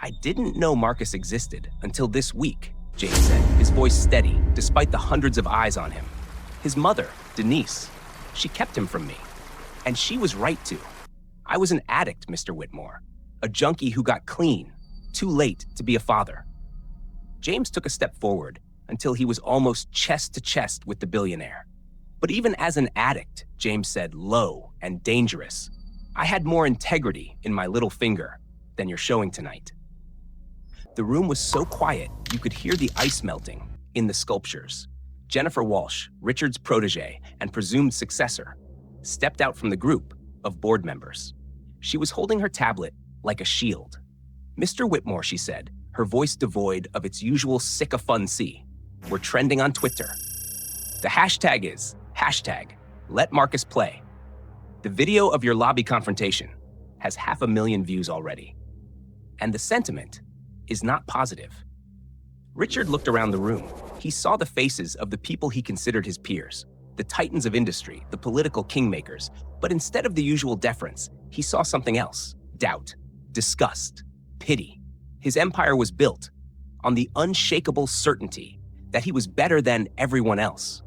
I didn't know Marcus existed until this week, James said, his voice steady despite the hundreds of eyes on him. His mother, Denise, she kept him from me. And she was right to. I was an addict, Mr. Whitmore, a junkie who got clean, too late to be a father. James took a step forward until he was almost chest to chest with the billionaire. But even as an addict, James said, low and dangerous, I had more integrity in my little finger than you're showing tonight. The room was so quiet, you could hear the ice melting in the sculptures. Jennifer Walsh, Richard's protege and presumed successor, stepped out from the group of board members. She was holding her tablet like a shield. Mr. Whitmore, she said, her voice devoid of its usual sycophancy, we're trending on Twitter. The hashtag is #LetMarcusPlay. The video of your lobby confrontation has 500,000 views already. And the sentiment is not positive. Richard looked around the room. He saw the faces of the people he considered his peers, the titans of industry, the political kingmakers, but instead of the usual deference, he saw something else: doubt, disgust, pity. His empire was built on the unshakable certainty that he was better than everyone else,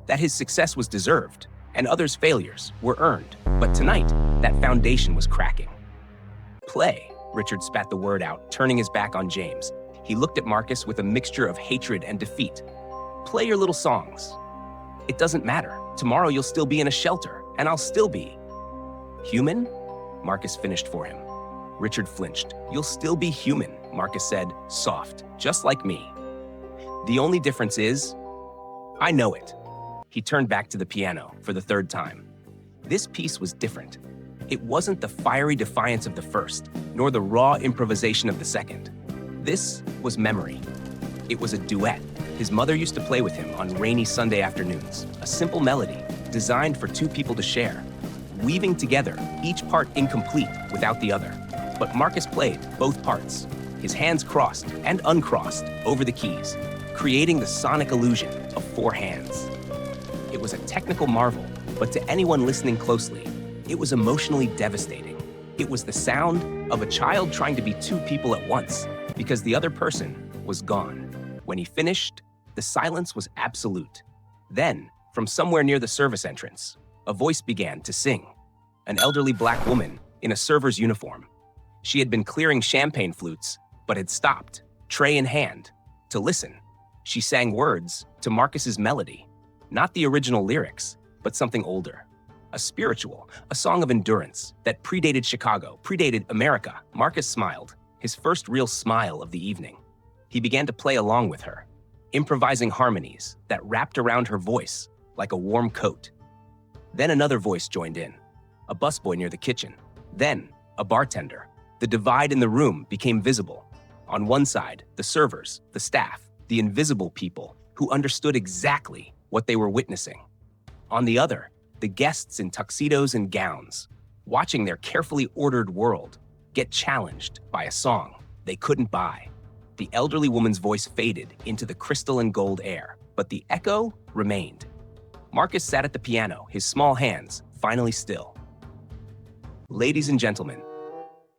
that his success was deserved and others' failures were earned. But tonight, that foundation was cracking. Play, Richard spat the word out, turning his back on James. He looked at Marcus with a mixture of hatred and defeat. Play your little songs. It doesn't matter. Tomorrow you'll still be in a shelter, and I'll still be. Human? Marcus finished for him. Richard flinched. You'll still be human, Marcus said, soft, just like me. The only difference is, I know it. He turned back to the piano for the third time. This piece was different. It wasn't the fiery defiance of the first, nor the raw improvisation of the second. This was memory. It was a duet. His mother used to play with him on rainy Sunday afternoons, a simple melody designed for two people to share, weaving together, each part incomplete without the other. But Marcus played both parts, his hands crossed and uncrossed over the keys, creating the sonic illusion of four hands. It was a technical marvel, but to anyone listening closely, it was emotionally devastating. It was the sound of a child trying to be two people at once because the other person was gone. When he finished, the silence was absolute. Then, from somewhere near the service entrance, a voice began to sing. An elderly black woman in a server's uniform. She had been clearing champagne flutes, but had stopped, tray in hand, to listen. She sang words to Marcus's melody, not the original lyrics, but something older. A spiritual, a song of endurance that predated Chicago, predated America. Marcus smiled, his first real smile of the evening. He began to play along with her, improvising harmonies that wrapped around her voice like a warm coat. Then another voice joined in, a busboy near the kitchen. Then a bartender. The divide in the room became visible. On one side, the servers, the staff, the invisible people who understood exactly what they were witnessing. On the other, the guests in tuxedos and gowns, watching their carefully ordered world get challenged by a song they couldn't buy. The elderly woman's voice faded into the crystal and gold air, but the echo remained. Marcus sat at the piano, his small hands finally still. Ladies and gentlemen,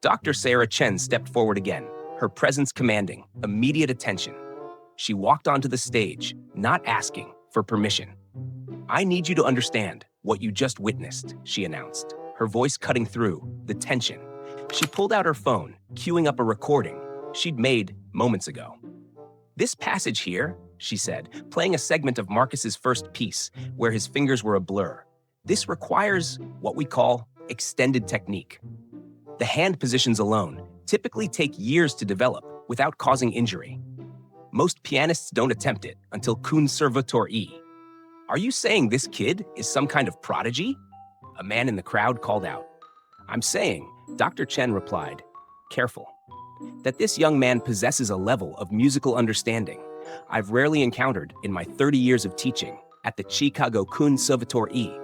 Dr. Sarah Chen stepped forward again, her presence commanding immediate attention. She walked onto the stage, not asking for permission. I need you to understand what you just witnessed, she announced, her voice cutting through the tension. She pulled out her phone, queuing up a recording she'd made moments ago. This passage here, she said, playing a segment of Marcus's first piece where his fingers were a blur. This requires what we call extended technique. The hand positions alone typically take years to develop without causing injury. Most pianists don't attempt it until conservatoire. Are you saying this kid is some kind of prodigy? A man in the crowd called out. I'm saying, Dr. Chen replied, careful, that this young man possesses a level of musical understanding I've rarely encountered in my 30 years of teaching at the Chicago Conservatoire.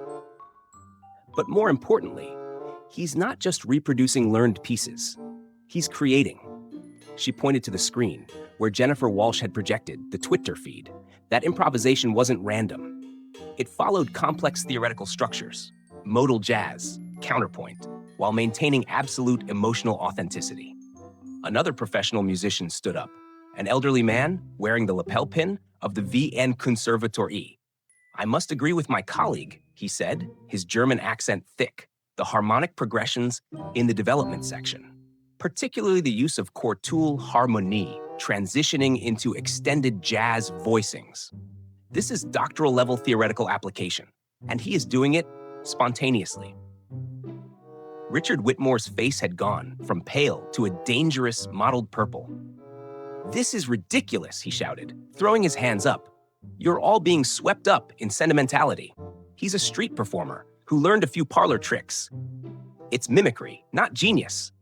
But more importantly, he's not just reproducing learned pieces, he's creating. She pointed to the screen where Jennifer Walsh had projected the Twitter feed. That improvisation wasn't random. It followed complex theoretical structures, modal jazz, counterpoint, while maintaining absolute emotional authenticity. Another professional musician stood up, an elderly man wearing the lapel pin of the VN Conservatoire. "I must agree with my colleague," he said, his German accent thick, "the harmonic progressions in the development section, particularly the use of quartul harmonie, transitioning into extended jazz voicings. This is doctoral-level theoretical application, and he is doing it spontaneously." Richard Whitmore's face had gone from pale to a dangerous mottled purple. "This is ridiculous," he shouted, throwing his hands up. "You're all being swept up in sentimentality. He's a street performer who learned a few parlor tricks. It's mimicry, not genius."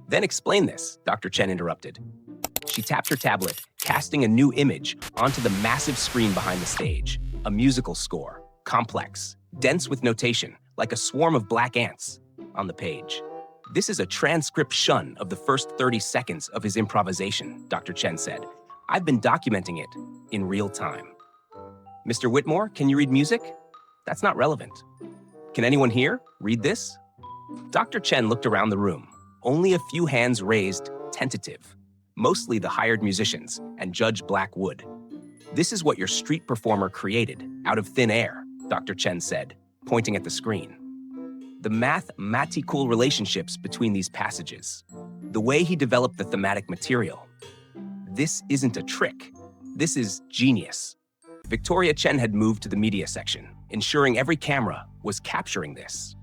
"Then explain this," Dr. Chen interrupted. She tapped her tablet, casting a new image onto the massive screen behind the stage. A musical score, complex, dense with notation, like a swarm of black ants on the page. "This is a transcription of the first 30 seconds of his improvisation," Dr. Chen said. "I've been documenting it in real time." "Mr. Whitmore, can you read music?" "That's not relevant." "Can anyone here read this?" Dr. Chen looked around the room. Only a few hands raised, tentative. Mostly the hired musicians and Judge Blackwood. "This is what your street performer created, out of thin air," Dr. Chen said, pointing at the screen. "The mathematical relationships between these passages. The way he developed the thematic material. This isn't a trick. This is genius." Victoria Chen had moved to the media section, ensuring every camera was capturing this.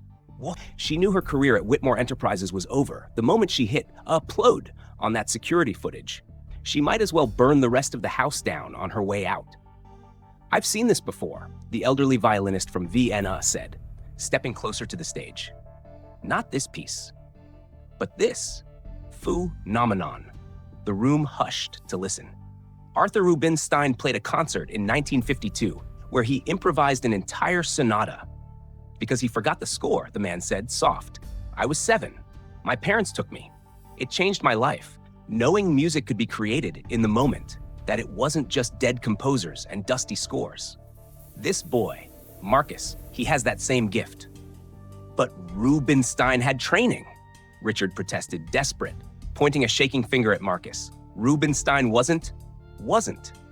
She knew her career at Whitmore Enterprises was over the moment she hit upload on that security footage. She might as well burn the rest of the house down on her way out. "I've seen this before," the elderly violinist from Vienna said, stepping closer to the stage. "Not this piece, but this. Phenomenon." The room hushed to listen. Arthur Rubinstein played a concert in 1952 where he improvised an entire sonata. "Because he forgot the score," the man said, soft. "I was 7. My parents took me. It changed my life, knowing music could be created in the moment, that it wasn't just dead composers and dusty scores. This boy, Marcus, he has that same gift." "But Rubinstein had training," Richard protested, desperate, pointing a shaking finger at Marcus. "Rubinstein wasn't.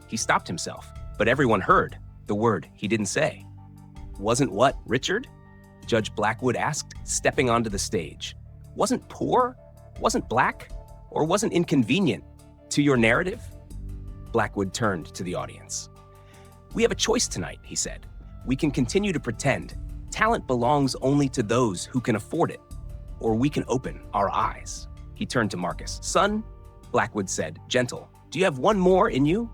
He stopped himself, but everyone heard the word he didn't say." "Wasn't what, Richard?" Judge Blackwood asked, stepping onto the stage. "Wasn't poor? Wasn't black? Or wasn't inconvenient to your narrative?" Blackwood turned to the audience. "We have a choice tonight," he said. "We can continue to pretend talent belongs only to those who can afford it, or we can open our eyes." He turned to Marcus. "Son," Blackwood said, gentle, "do you have one more in you?"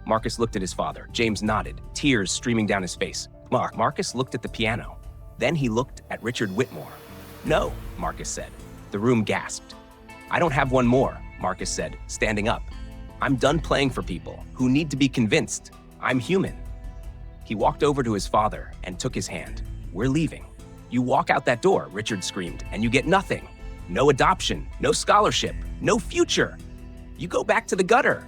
Marcus looked at his father. James nodded, tears streaming down his face. Marcus looked at the piano. Then he looked at Richard Whitmore. "No," Marcus said. The room gasped. "I don't have one more," Marcus said, standing up. "I'm done playing for people who need to be convinced. I'm human." He walked over to his father and took his hand. "We're leaving." "You walk out that door," Richard screamed, "and you get nothing. No adoption, no scholarship, no future. You go back to the gutter."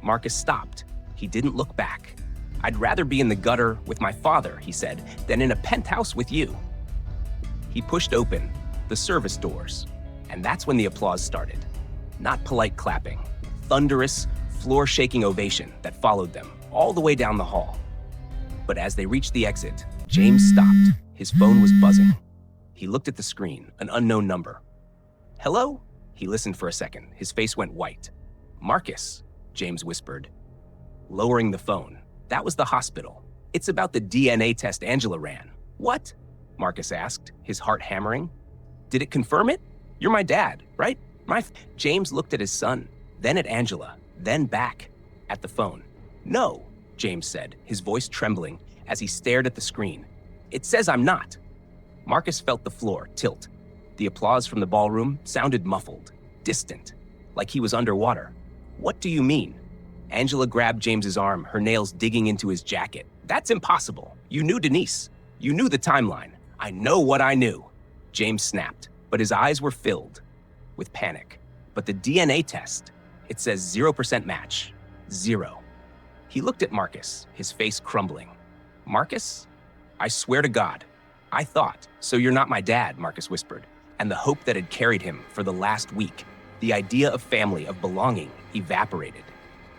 Marcus stopped. He didn't look back. "I'd rather be in the gutter with my father," he said, "than in a penthouse with you." He pushed open the service doors, and that's when the applause started. Not polite clapping, thunderous, floor-shaking ovation that followed them all the way down the hall. But as they reached the exit, James stopped. His phone was buzzing. He looked at the screen, an unknown number. "Hello?" He listened for a second. His face went white. "Marcus," James whispered, lowering the phone. "That was the hospital. It's about the DNA test Angela ran." "What?" Marcus asked, his heart hammering. "Did it confirm it? You're my dad, right?" James looked at his son, then at Angela, then back at the phone. "No," James said, his voice trembling as he stared at the screen. "It says I'm not." Marcus felt the floor tilt. The applause from the ballroom sounded muffled, distant, like he was underwater. "What do you mean?" Angela grabbed James's arm, her nails digging into his jacket. "That's impossible. You knew Denise. You knew the timeline." "I know what I knew," James snapped, but his eyes were filled with panic. "But the DNA test, it says 0% match. 0. He looked at Marcus, his face crumbling. "Marcus, I swear to God, I thought, so you're not my dad," Marcus whispered, and the hope that had carried him for the last week The idea of family, of belonging, evaporated.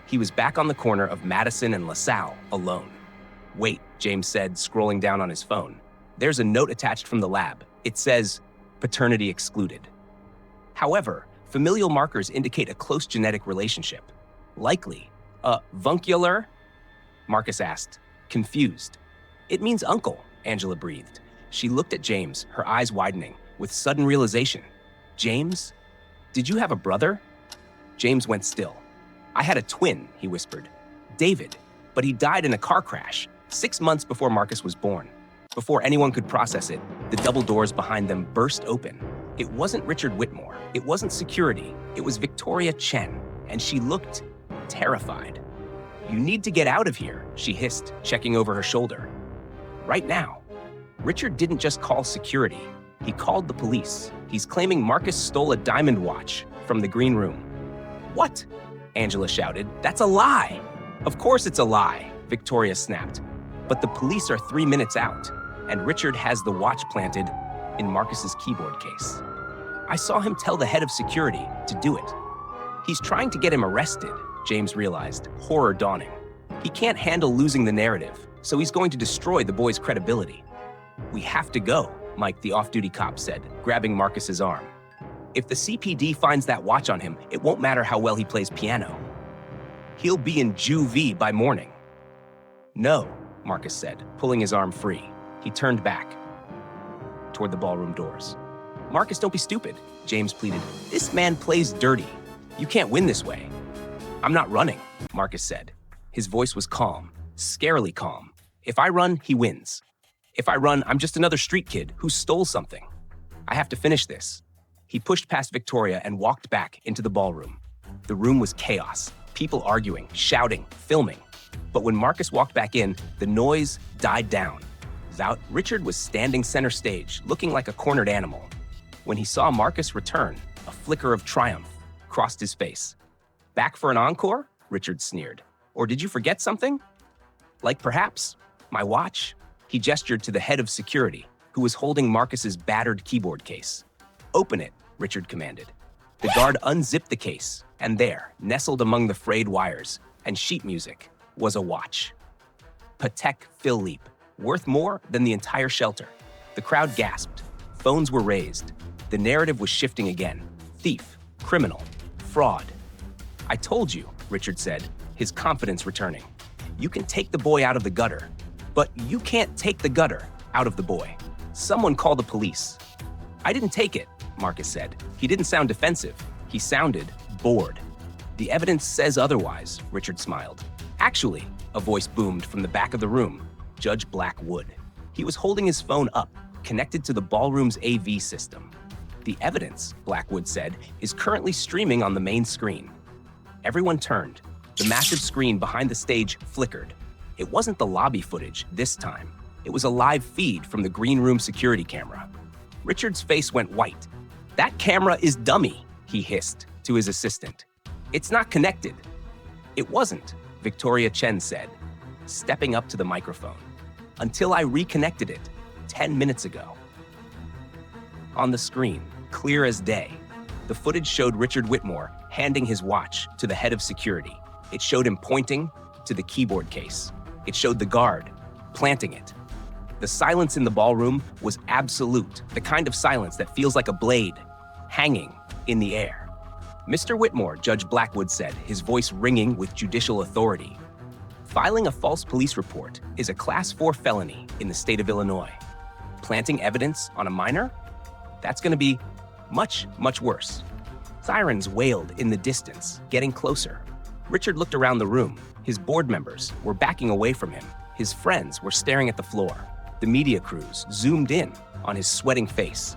He was back on the corner of Madison and LaSalle, alone. "Wait," James said, scrolling down on his phone. "There's a note attached from the lab. It says, paternity excluded." However, familial markers indicate a close genetic relationship. Likely, avuncular? Marcus asked, confused. "It means uncle," Angela breathed. She looked at James, her eyes widening, with sudden realization. "James? Did you have a brother?" James went still. "I had a twin," he whispered. "David, but he died in a car crash 6 months before Marcus was born." Before anyone could process it, the double doors behind them burst open. It wasn't Richard Whitmore. It wasn't security. It was Victoria Chen, and she looked terrified. "You need to get out of here," she hissed, checking over her shoulder. "Right now." Richard didn't just call security. He called the police. He's claiming Marcus stole a diamond watch from the green room. "What?" Angela shouted. "That's a lie." "Of course it's a lie," Victoria snapped. "But the police are 3 minutes out, and Richard has the watch planted in Marcus's keyboard case. I saw him tell the head of security to do it. He's trying to get him arrested," James realized, horror dawning. He can't handle losing the narrative, so he's going to destroy the boy's credibility. "We have to go," Mike, the off-duty cop, said, grabbing Marcus's arm. "If the CPD finds that watch on him, it won't matter how well he plays piano. He'll be in juvie by morning." "No," Marcus said, pulling his arm free. He turned back toward the ballroom doors. "Marcus, don't be stupid," James pleaded. "This man plays dirty. You can't win this way." "I'm not running," Marcus said. His voice was calm, scarily calm. "If I run, he wins. If I run, I'm just another street kid who stole something. I have to finish this." He pushed past Victoria and walked back into the ballroom. The room was chaos, people arguing, shouting, filming. But when Marcus walked back in, the noise died down. Richard was standing center stage, looking like a cornered animal. When he saw Marcus return, a flicker of triumph crossed his face. "Back for an encore?" Richard sneered. "Or did you forget something? Like perhaps my watch?" He gestured to the head of security, who was holding Marcus's battered keyboard case. "Open it," Richard commanded. The guard unzipped the case, and there, nestled among the frayed wires and sheet music, was a watch. Patek Philippe, worth more than the entire shelter. The crowd gasped. Phones were raised. The narrative was shifting again. Thief, criminal, fraud. "I told you," Richard said, his confidence returning. "You can take the boy out of the gutter, but you can't take the gutter out of the boy. Someone call the police." "I didn't take it," Marcus said. He didn't sound defensive. He sounded bored. "The evidence says otherwise," Richard smiled. "Actually," a voice boomed from the back of the room, Judge Blackwood. He was holding his phone up, connected to the ballroom's AV system. "The evidence," Blackwood said, "is currently streaming on the main screen." Everyone turned. The massive screen behind the stage flickered. It wasn't the lobby footage this time. It was a live feed from the green room security camera. Richard's face went white. "That camera is dummy," he hissed to his assistant. "It's not connected." "It wasn't," Victoria Chen said, stepping up to the microphone, "until I reconnected it 10 minutes ago." On the screen, clear as day, the footage showed Richard Whitmore handing his watch to the head of security. It showed him pointing to the keyboard case. It showed the guard planting it. The silence in the ballroom was absolute, the kind of silence that feels like a blade hanging in the air. "Mr. Whitmore," Judge Blackwood said, his voice ringing with judicial authority, "filing a false police report is a Class 4 felony in the state of Illinois. Planting evidence on a minor? That's going to be much, much worse." Sirens wailed in the distance, getting closer. Richard looked around the room. His board members were backing away from him. His friends were staring at the floor. The media crews zoomed in on his sweating face.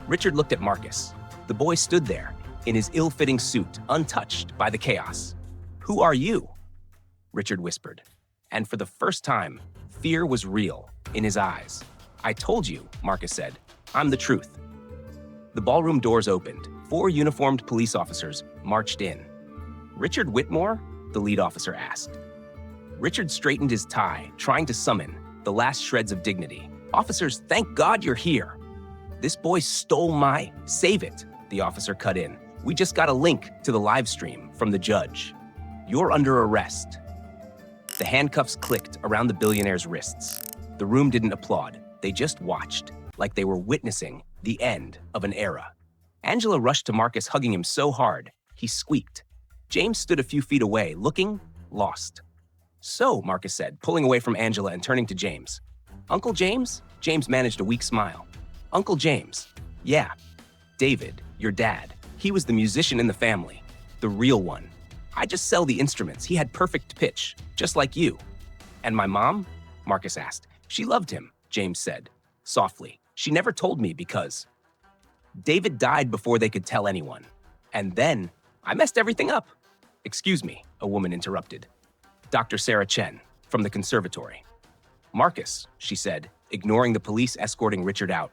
Richard looked at Marcus. The boy stood there, in his ill-fitting suit, untouched by the chaos. "Who are you?" Richard whispered. And for the first time, fear was real in his eyes. "I told you," Marcus said. "I'm the truth." The ballroom doors opened. 4 uniformed police officers marched in. "Richard Whitmore?" the lead officer asked. Richard straightened his tie, trying to summon the last shreds of dignity. "Officers, thank God you're here. This boy stole my—" "Save it," the officer cut in. We just got a link to the live stream from the judge. You're under arrest. The handcuffs clicked around the billionaire's wrists. The room didn't applaud. They just watched, like they were witnessing the end of an era. Angela rushed to Marcus, hugging him so hard, he squeaked. James stood a few feet away, looking lost. So, Marcus said, pulling away from Angela and turning to James. Uncle James? James managed a weak smile. Uncle James. Yeah. David, your dad. He was the musician in the family. The real one. I just sell the instruments. He had perfect pitch, just like you. And my mom? Marcus asked. She loved him, James said, softly. She never told me because David died before they could tell anyone. And then I messed everything up. Excuse me, a woman interrupted. Dr. Sarah Chen, from the conservatory. Marcus, she said, ignoring the police escorting Richard out.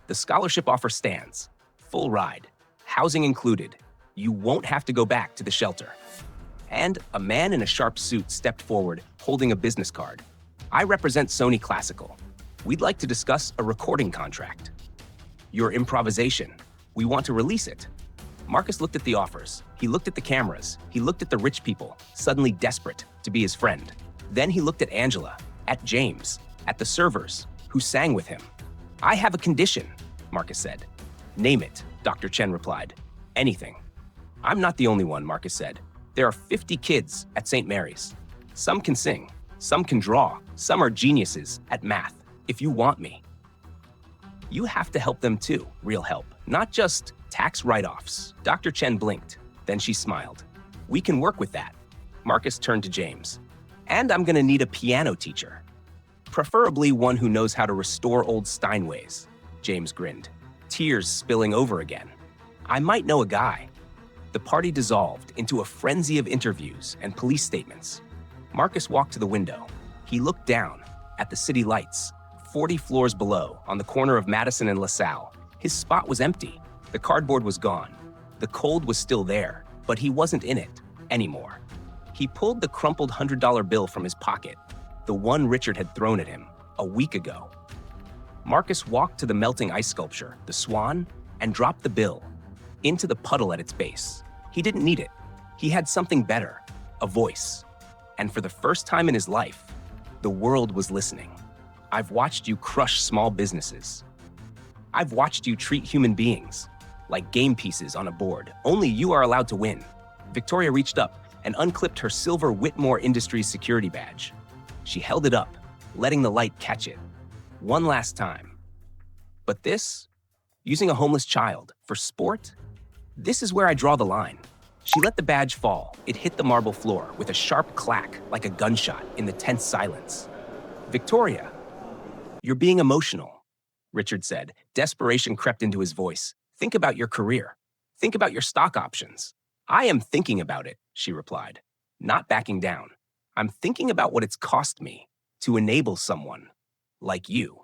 The scholarship offer stands. Full ride. Housing included. You won't have to go back to the shelter. And a man in a sharp suit stepped forward, holding a business card. I represent Sony Classical. We'd like to discuss a recording contract. Your improvisation. We want to release it. Marcus looked at the offers. He looked at the cameras. He looked at the rich people, suddenly desperate to be his friend. Then he looked at Angela, at James, at the servers, who sang with him. I have a condition, Marcus said. Name it, Dr. Chen replied. Anything. I'm not the only one, Marcus said. There are 50 kids at St. Mary's. Some can sing, some can draw, some are geniuses at math. If you want me, you have to help them too, real help, not just tax write-offs. Dr. Chen blinked, then she smiled. We can work with that. Marcus turned to James. And I'm gonna need a piano teacher. Preferably one who knows how to restore old Steinways. James grinned, tears spilling over again. I might know a guy. The party dissolved into a frenzy of interviews and police statements. Marcus walked to the window. He looked down at the city lights, 40 floors below, on the corner of Madison and LaSalle. His spot was empty. The cardboard was gone. The cold was still there, but he wasn't in it anymore. He pulled the crumpled $100 bill from his pocket, the one Richard had thrown at him a week ago. Marcus walked to the melting ice sculpture, the swan, and dropped the bill into the puddle at its base. He didn't need it. He had something better, a voice. And for the first time in his life, the world was listening. I've watched you crush small businesses. I've watched you treat human beings like game pieces on a board. Only you are allowed to win. Victoria reached up and unclipped her silver Whitmore Industries security badge. She held it up, letting the light catch it. One last time. But this, using a homeless child for sport, this is where I draw the line. She let the badge fall. It hit the marble floor with a sharp clack like a gunshot in the tense silence. Victoria, you're being emotional, Richard said. Desperation crept into his voice. Think about your career. Think about your stock options. I am thinking about it, she replied, not backing down. I'm thinking about what it's cost me to enable someone like you.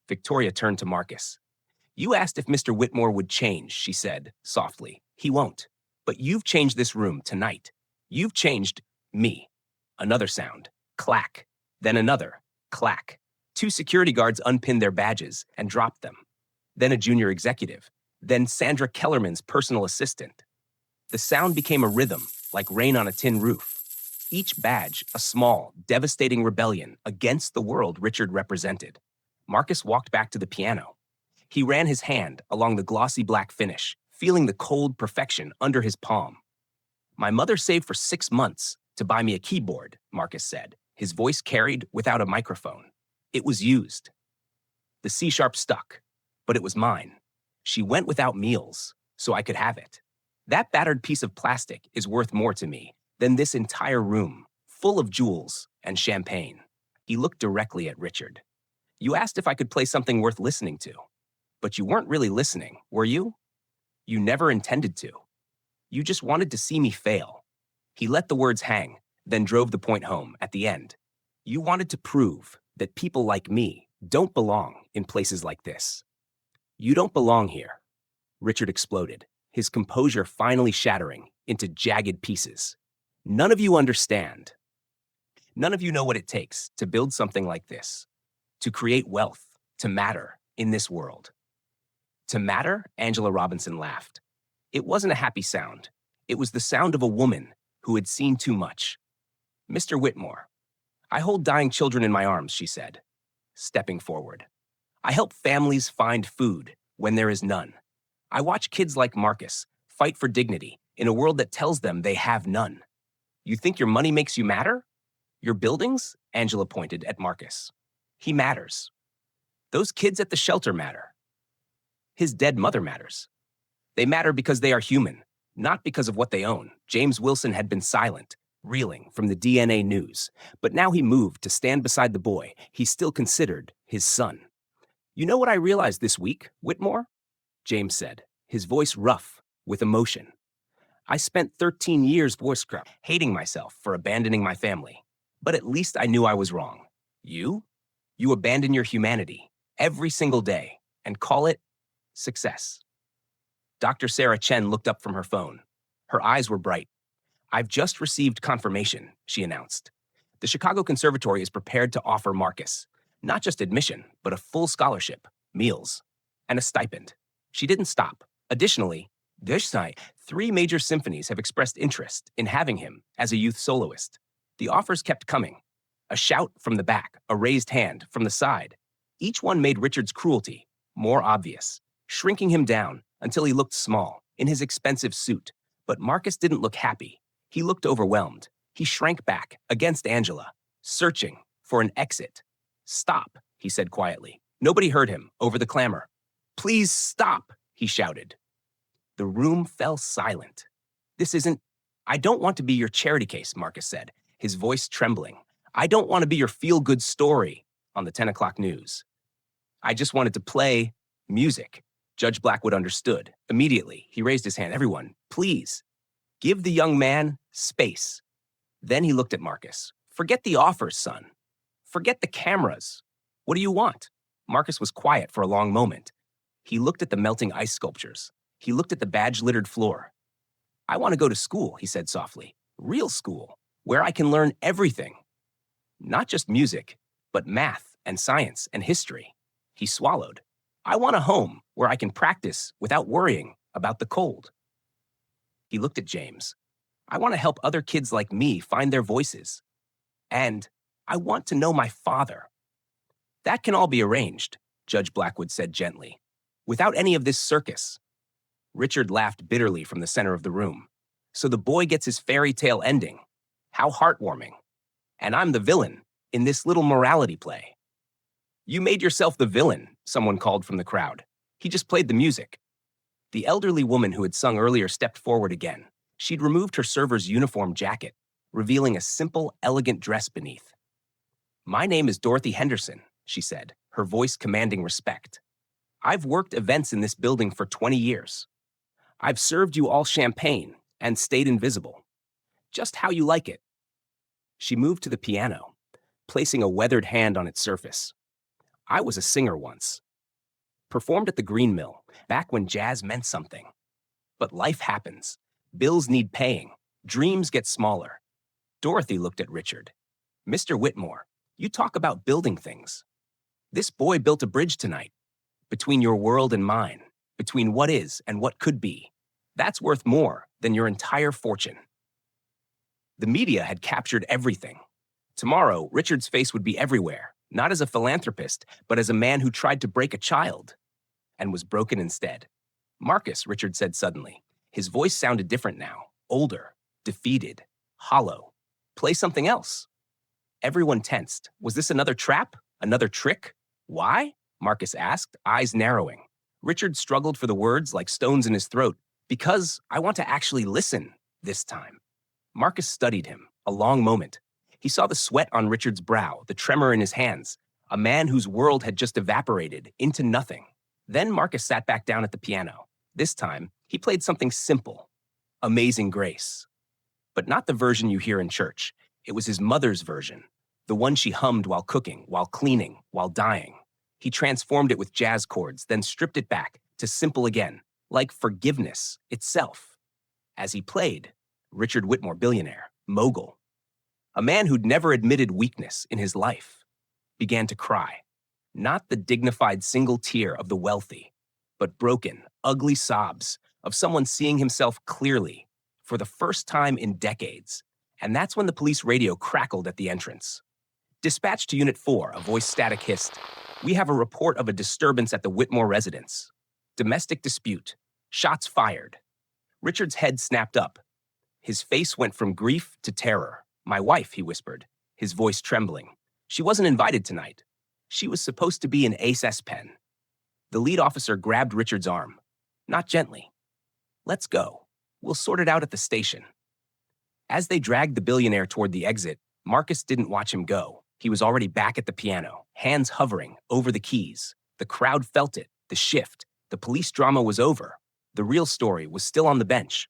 Victoria turned to Marcus. You asked if Mr. Whitmore would change, she said softly. He won't. But you've changed this room tonight. You've changed me. Another sound. Clack. Then another. Clack. 2 security guards unpinned their badges and dropped them. Then a junior executive. Then Sandra Kellerman's personal assistant. The sound became a rhythm, like rain on a tin roof. Each badge a small, devastating rebellion against the world Richard represented. Marcus walked back to the piano. He ran his hand along the glossy black finish, feeling the cold perfection under his palm. My mother saved for 6 months to buy me a keyboard, Marcus said, his voice carried without a microphone. It was used. The C-sharp stuck, but it was mine. She went without meals, so I could have it. That battered piece of plastic is worth more to me than this entire room, full of jewels and champagne. He looked directly at Richard. You asked if I could play something worth listening to. But you weren't really listening, were you? You never intended to. You just wanted to see me fail. He let the words hang, then drove the point home at the end. You wanted to prove that people like me don't belong in places like this. You don't belong here. Richard exploded, his composure finally shattering into jagged pieces. None of you understand. None of you know what it takes to build something like this, to create wealth, to matter in this world. To matter? Angela Robinson laughed. It wasn't a happy sound. It was the sound of a woman who had seen too much. Mr. Whitmore, I hold dying children in my arms, she said, stepping forward. I help families find food when there is none. I watch kids like Marcus fight for dignity in a world that tells them they have none. You think your money makes you matter? Your buildings? Angela pointed at Marcus. He matters. Those kids at the shelter matter. His dead mother matters. They matter because they are human, not because of what they own. James Wilson had been silent, reeling from the DNA news, but now he moved to stand beside the boy he still considered his son. You know what I realized this week, Whitmore? James said, his voice rough with emotion. I spent 13 years hating myself for abandoning my family, but at least I knew I was wrong. You? You abandon your humanity every single day and call it success. Dr. Sarah Chen looked up from her phone. Her eyes were bright. I've just received confirmation, she announced. The Chicago Conservatory is prepared to offer Marcus not just admission, but a full scholarship, meals, and a stipend. She didn't stop. Additionally, this night, 3 major symphonies have expressed interest in having him as a youth soloist. The offers kept coming. A shout from the back, a raised hand from the side. Each one made Richard's cruelty more obvious, shrinking him down until he looked small in his expensive suit. But Marcus didn't look happy. He looked overwhelmed. He shrank back against Angela, searching for an exit. Stop, he said quietly. Nobody heard him over the clamor. Please stop, he shouted. The room fell silent. I don't want to be your charity case, Marcus said, his voice trembling. I don't want to be your feel-good story on the 10 o'clock news. I just wanted to play music. Judge Blackwood understood. Immediately, he raised his hand. Everyone, please, give the young man space. Then he looked at Marcus. Forget the offers, son. Forget the cameras. What do you want? Marcus was quiet for a long moment. He looked at the melting ice sculptures. He looked at the badge-littered floor. I want to go to school, he said softly. Real school, where I can learn everything. Not just music, but math and science and history. He swallowed. I want a home where I can practice without worrying about the cold. He looked at James. I want to help other kids like me find their voices. And I want to know my father. That can all be arranged, Judge Blackwood said gently, without any of this circus. Richard laughed bitterly from the center of the room. So the boy gets his fairy tale ending. How heartwarming. And I'm the villain in this little morality play. You made yourself the villain, someone called from the crowd. He just played the music. The elderly woman who had sung earlier stepped forward again. She'd removed her server's uniform jacket, revealing a simple, elegant dress beneath. My name is Dorothy Henderson, she said, her voice commanding respect. I've worked events in this building for 20 years. I've served you all champagne and stayed invisible. Just how you like it. She moved to the piano, placing a weathered hand on its surface. I was a singer once. Performed at the Green Mill, back when jazz meant something. But life happens. Bills need paying. Dreams get smaller. Dorothy looked at Richard. Mr. Whitmore, you talk about building things. This boy built a bridge tonight, between your world and mine, between what is and what could be. That's worth more than your entire fortune. The media had captured everything. Tomorrow, Richard's face would be everywhere, not as a philanthropist, but as a man who tried to break a child and was broken instead. Marcus, Richard said suddenly. His voice sounded different now, older, defeated, hollow. Play something else. Everyone tensed. Was this another trap? Another trick? Why? Marcus asked, eyes narrowing. Richard struggled for the words like stones in his throat. Because I want to actually listen this time. Marcus studied him, a long moment. He saw the sweat on Richard's brow, the tremor in his hands, a man whose world had just evaporated into nothing. Then Marcus sat back down at the piano. This time, he played something simple, Amazing Grace. But not the version you hear in church. It was his mother's version, the one she hummed while cooking, while cleaning, while dying. He transformed it with jazz chords, then stripped it back to simple again, like forgiveness itself. As he played, Richard Whitmore, billionaire, mogul, a man who'd never admitted weakness in his life, began to cry. Not the dignified single tear of the wealthy, but broken, ugly sobs of someone seeing himself clearly for the first time in decades. And that's when the police radio crackled at the entrance. "Dispatch to Unit 4, a voice static hissed. We have a report of a disturbance at the Whitmore residence. Domestic dispute. Shots fired." Richard's head snapped up. His face went from grief to terror. "My wife," he whispered, his voice trembling. "She wasn't invited tonight. She was supposed to be in Ace Pen." The lead officer grabbed Richard's arm. "Not gently. Let's go. We'll sort it out at the station." As they dragged the billionaire toward the exit, Marcus didn't watch him go. He was already back at the piano, hands hovering over the keys. The crowd felt it, the shift. The police drama was over. The real story was still on the bench.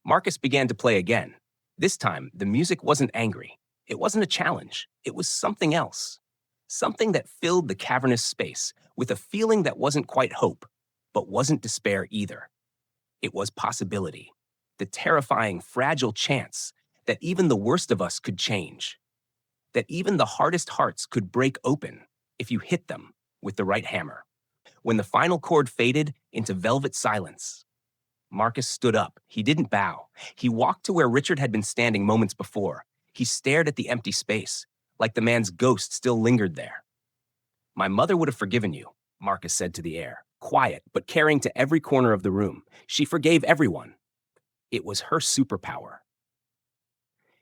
Marcus began to play again. This time, the music wasn't angry. It wasn't a challenge. It was something else. Something that filled the cavernous space with a feeling that wasn't quite hope, but wasn't despair either. It was possibility. The terrifying, fragile chance that even the worst of us could change. That even the hardest hearts could break open if you hit them with the right hammer. When the final chord faded into velvet silence, Marcus stood up. He didn't bow. He walked to where Richard had been standing moments before. He stared at the empty space, like the man's ghost still lingered there. "My mother would have forgiven you," Marcus said to the air, quiet but caring to every corner of the room. "She forgave everyone. It was her superpower."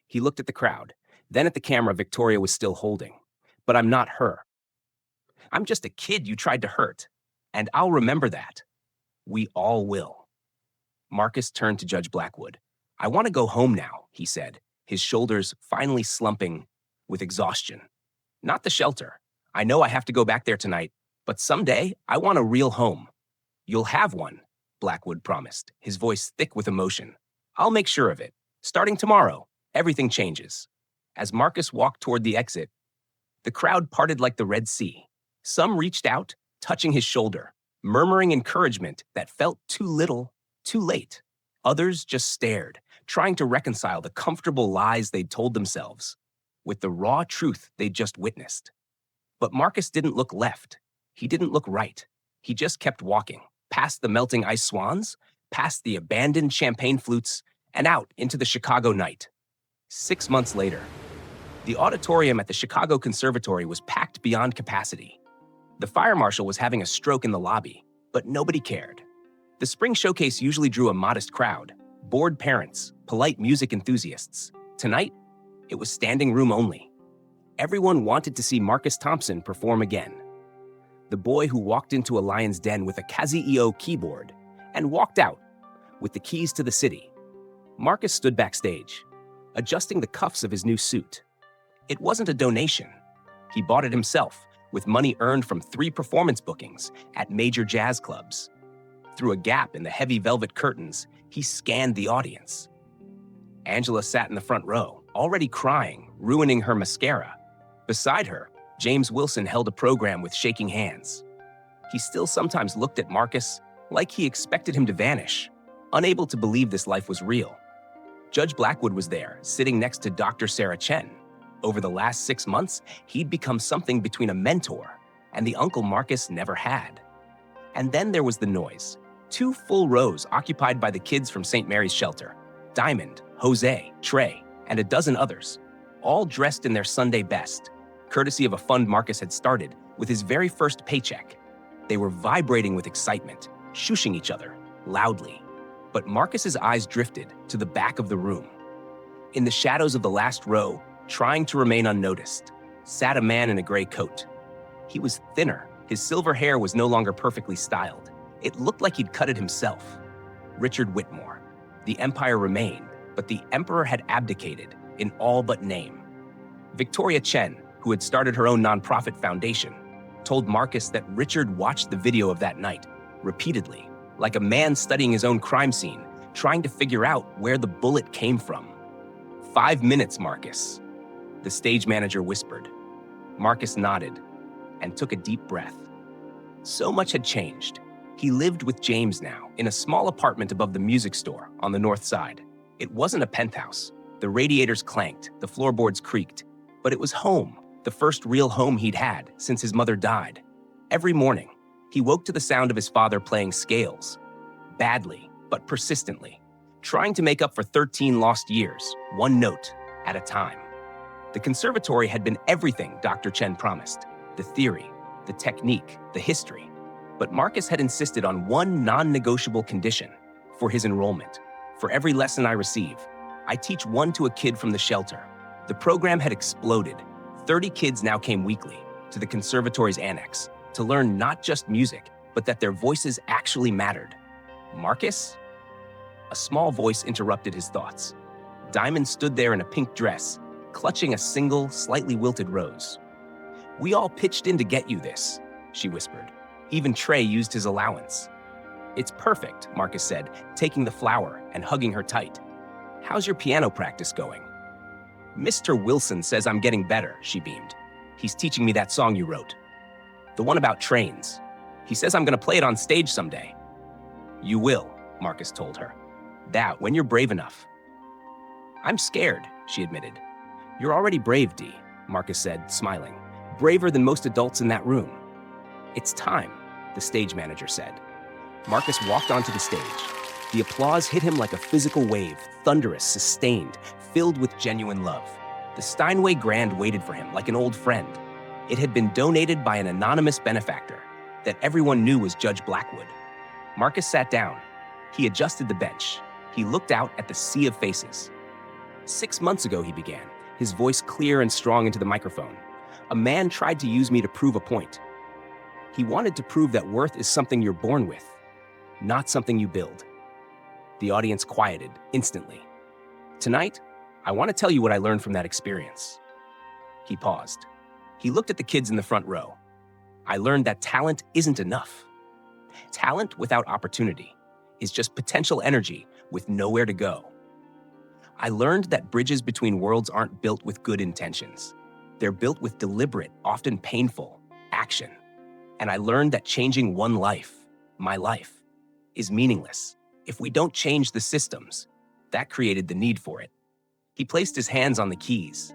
He looked at the crowd, then at the camera Victoria was still holding. "But I'm not her. I'm just a kid you tried to hurt, and I'll remember that. We all will." Marcus turned to Judge Blackwood. "I want to go home now," he said, his shoulders finally slumping with exhaustion. "Not the shelter. I know I have to go back there tonight, but someday I want a real home." "You'll have one," Blackwood promised, his voice thick with emotion. "I'll make sure of it. Starting tomorrow, everything changes." As Marcus walked toward the exit, the crowd parted like the Red Sea. Some reached out, touching his shoulder, murmuring encouragement that felt too little, too late. Others just stared, trying to reconcile the comfortable lies they'd told themselves with the raw truth they'd just witnessed. But Marcus didn't look left. He didn't look right. He just kept walking, past the melting ice swans, past the abandoned champagne flutes, and out into the Chicago night. 6 months later, the auditorium at the Chicago Conservatory was packed beyond capacity. The fire marshal was having a stroke in the lobby, but nobody cared. The spring showcase usually drew a modest crowd, bored parents, polite music enthusiasts. Tonight, it was standing room only. Everyone wanted to see Marcus Thompson perform again. The boy who walked into a lion's den with a Casio keyboard and walked out with the keys to the city. Marcus stood backstage, adjusting the cuffs of his new suit. It wasn't a donation. He bought it himself with money earned from 3 performance bookings at major jazz clubs. Through a gap in the heavy velvet curtains, he scanned the audience. Angela sat in the front row, already crying, ruining her mascara. Beside her, James Wilson held a program with shaking hands. He still sometimes looked at Marcus like he expected him to vanish, unable to believe this life was real. Judge Blackwood was there, sitting next to Dr. Sarah Chen. Over the last 6 months, he'd become something between a mentor and the uncle Marcus never had. And then there was the noise. 2 full rows occupied by the kids from St. Mary's Shelter, Diamond, Jose, Trey, and a dozen others, all dressed in their Sunday best, courtesy of a fund Marcus had started with his very first paycheck. They were vibrating with excitement, shushing each other loudly. But Marcus's eyes drifted to the back of the room. In the shadows of the last row, trying to remain unnoticed, sat a man in a gray coat. He was thinner. His silver hair was no longer perfectly styled. It looked like he'd cut it himself. Richard Whitmore. The empire remained, but the emperor had abdicated in all but name. Victoria Chen, who had started her own nonprofit foundation, told Marcus that Richard watched the video of that night repeatedly, like a man studying his own crime scene, trying to figure out where the bullet came from. 5 minutes, Marcus, the stage manager whispered. Marcus nodded and took a deep breath. So much had changed. He lived with James now in a small apartment above the music store on the north side. It wasn't a penthouse. The radiators clanked, the floorboards creaked, but it was home, the first real home he'd had since his mother died. Every morning, he woke to the sound of his father playing scales, badly, but persistently, trying to make up for 13 lost years, one note at a time. The conservatory had been everything Dr. Chen promised: the theory, the technique, the history. But Marcus had insisted on one non-negotiable condition for his enrollment. For every lesson I receive, I teach one to a kid from the shelter. The program had exploded. 30 kids now came weekly to the conservatory's annex to learn not just music, but that their voices actually mattered. Marcus? A small voice interrupted his thoughts. Diamond stood there in a pink dress, clutching a single, slightly wilted rose. "We all pitched in to get you this," she whispered. "Even Trey used his allowance." "It's perfect," Marcus said, taking the flower and hugging her tight. "How's your piano practice going?" "Mr. Wilson says I'm getting better," she beamed. "He's teaching me that song you wrote. The one about trains. He says I'm gonna play it on stage someday." "You will," Marcus told her. "That when you're brave enough." "I'm scared," she admitted. "You're already brave, Dee," Marcus said, smiling. "Braver than most adults in that room." "It's time," the stage manager said. Marcus walked onto the stage. The applause hit him like a physical wave, thunderous, sustained, filled with genuine love. The Steinway Grand waited for him like an old friend. It had been donated by an anonymous benefactor that everyone knew was Judge Blackwood. Marcus sat down. He adjusted the bench. He looked out at the sea of faces. 6 months ago, he began, his voice clear and strong into the microphone. "A man tried to use me to prove a point. He wanted to prove that worth is something you're born with, not something you build." The audience quieted instantly. "Tonight, I want to tell you what I learned from that experience." He paused. He looked at the kids in the front row. "I learned that talent isn't enough. Talent without opportunity is just potential energy with nowhere to go. I learned that bridges between worlds aren't built with good intentions. They're built with deliberate, often painful, action. And I learned that changing one life, my life, is meaningless if we don't change the systems that created the need for it." He placed his hands on the keys.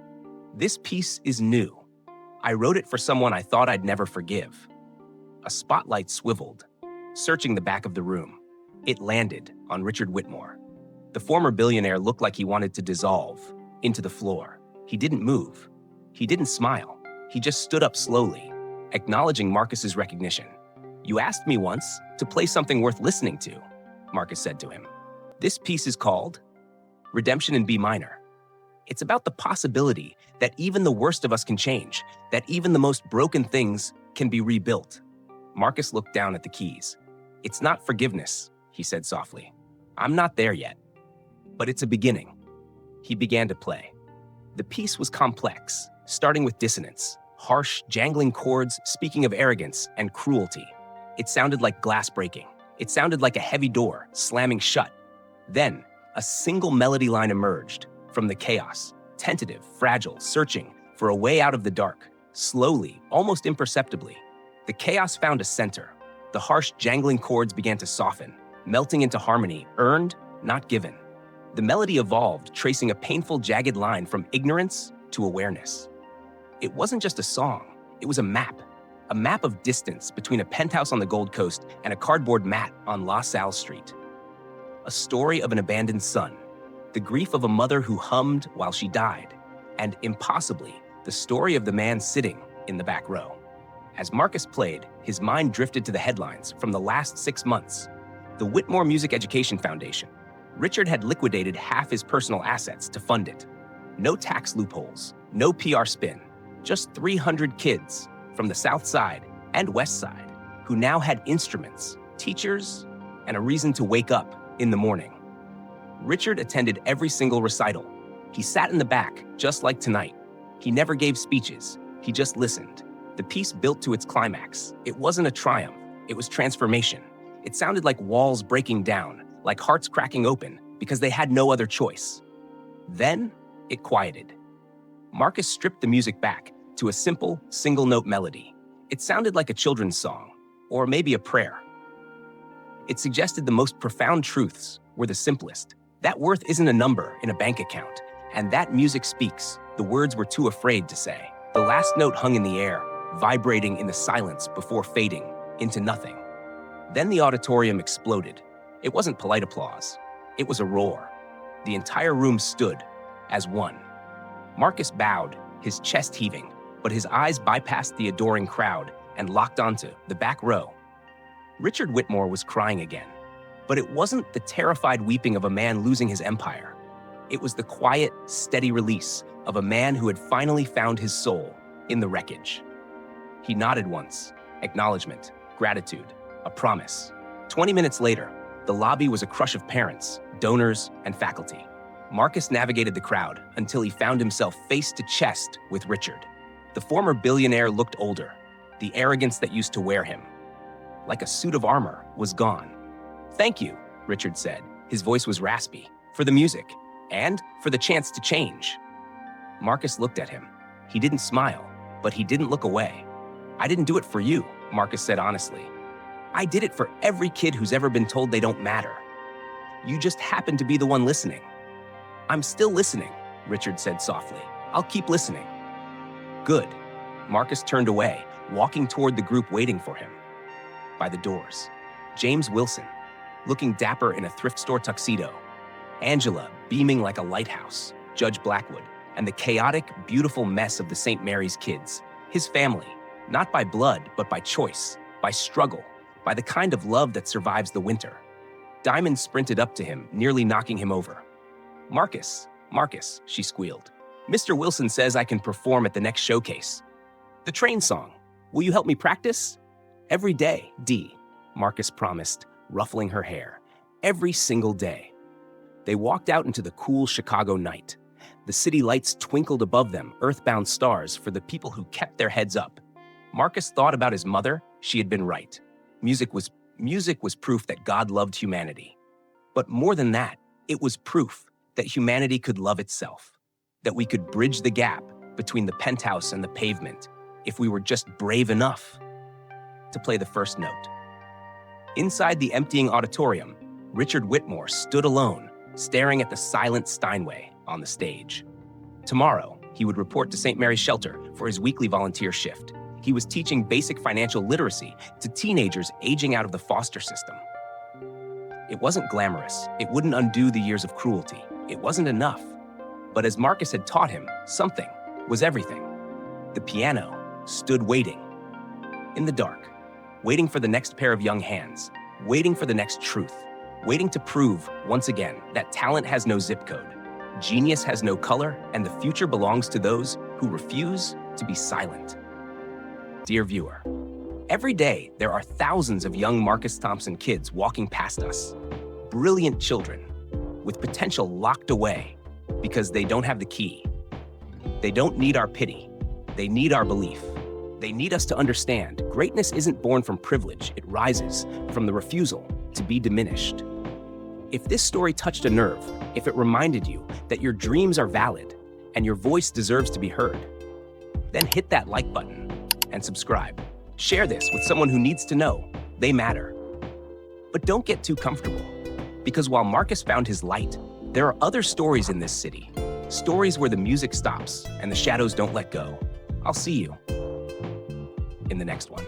"This piece is new. I wrote it for someone I thought I'd never forgive." A spotlight swiveled, searching the back of the room. It landed on Richard Whitmore. The former billionaire looked like he wanted to dissolve into the floor. He didn't move. He didn't smile. He just stood up slowly, acknowledging Marcus's recognition. "You asked me once to play something worth listening to," Marcus said to him. "This piece is called Redemption in B minor. It's about the possibility that even the worst of us can change, that even the most broken things can be rebuilt." Marcus looked down at the keys. "It's not forgiveness," he said softly. "I'm not there yet. But it's a beginning." He began to play. The piece was complex, starting with dissonance, harsh, jangling chords speaking of arrogance and cruelty. It sounded like glass breaking. It sounded like a heavy door slamming shut. Then, a single melody line emerged from the chaos, tentative, fragile, searching for a way out of the dark. Slowly, almost imperceptibly, the chaos found a center. The harsh, jangling chords began to soften, melting into harmony, earned, not given. The melody evolved, tracing a painful, jagged line from ignorance to awareness. It wasn't just a song, it was a map of distance between a penthouse on the Gold Coast and a cardboard mat on La Salle Street. A story of an abandoned son, the grief of a mother who hummed while she died, and impossibly, the story of the man sitting in the back row. As Marcus played, his mind drifted to the headlines from the last 6 months. The Whitmore Music Education Foundation. Richard had liquidated half his personal assets to fund it. No tax loopholes, no PR spin, just 300 kids from the South Side and West Side who now had instruments, teachers, and a reason to wake up in the morning. Richard attended every single recital. He sat in the back, just like tonight. He never gave speeches, he just listened. The piece built to its climax. It wasn't a triumph, it was transformation. It sounded like walls breaking down, like hearts cracking open, because they had no other choice. Then, it quieted. Marcus stripped the music back to a simple, single-note melody. It sounded like a children's song, or maybe a prayer. It suggested the most profound truths were the simplest. That worth isn't a number in a bank account, and that music speaks, the words were too afraid to say. The last note hung in the air, vibrating in the silence before fading into nothing. Then the auditorium exploded. It wasn't polite applause. It was a roar. The entire room stood as one. Marcus bowed, his chest heaving, but his eyes bypassed the adoring crowd and locked onto the back row. Richard Whitmore was crying again, but it wasn't the terrified weeping of a man losing his empire. It was the quiet, steady release of a man who had finally found his soul in the wreckage. He nodded once, acknowledgement, gratitude, a promise. 20 minutes later, the lobby was a crush of parents, donors, and faculty. Marcus navigated the crowd until he found himself face to chest with Richard. The former billionaire looked older. The arrogance that used to wear him, like a suit of armor, was gone. "Thank you," Richard said. His voice was raspy, "for the music, and for the chance to change." Marcus looked at him. He didn't smile, but he didn't look away. "I didn't do it for you," Marcus said honestly. "I did it for every kid who's ever been told they don't matter. You just happen to be the one listening." "I'm still listening," Richard said softly. "I'll keep listening." "Good." Marcus turned away, walking toward the group waiting for him. By the doors, James Wilson, looking dapper in a thrift store tuxedo, Angela, beaming like a lighthouse, Judge Blackwood, and the chaotic, beautiful mess of the St. Mary's kids, his family, not by blood, but by choice, by struggle, by the kind of love that survives the winter. Diamond sprinted up to him, nearly knocking him over. Marcus, she squealed. "Mr. Wilson says I can perform at the next showcase. The train song. Will you help me practice?" "Every day, Dee," Marcus promised, ruffling her hair. "Every single day." They walked out into the cool Chicago night. The city lights twinkled above them, earthbound stars for the people who kept their heads up. Marcus thought about his mother. She had been right. Music was proof that God loved humanity. But more than that, it was proof that humanity could love itself, that we could bridge the gap between the penthouse and the pavement if we were just brave enough to play the first note. Inside the emptying auditorium, Richard Whitmore stood alone, staring at the silent Steinway on the stage. Tomorrow, he would report to St. Mary's Shelter for his weekly volunteer shift. He was teaching basic financial literacy to teenagers aging out of the foster system. It wasn't glamorous. It wouldn't undo the years of cruelty. It wasn't enough. But as Marcus had taught him, something was everything. The piano stood waiting in the dark, waiting for the next pair of young hands, waiting for the next truth, waiting to prove, once again, that talent has no zip code, genius has no color, and the future belongs to those who refuse to be silent. Dear viewer, every day there are thousands of young Marcus Thompson kids walking past us, brilliant children with potential locked away because they don't have the key. They don't need our pity. They need our belief. They need us to understand greatness isn't born from privilege. It rises from the refusal to be diminished. If this story touched a nerve, if it reminded you that your dreams are valid and your voice deserves to be heard, then hit that like button and subscribe. Share this with someone who needs to know they matter. But don't get too comfortable, because while Marcus found his light, there are other stories in this city, stories where the music stops and the shadows don't let go. I'll see you in the next one.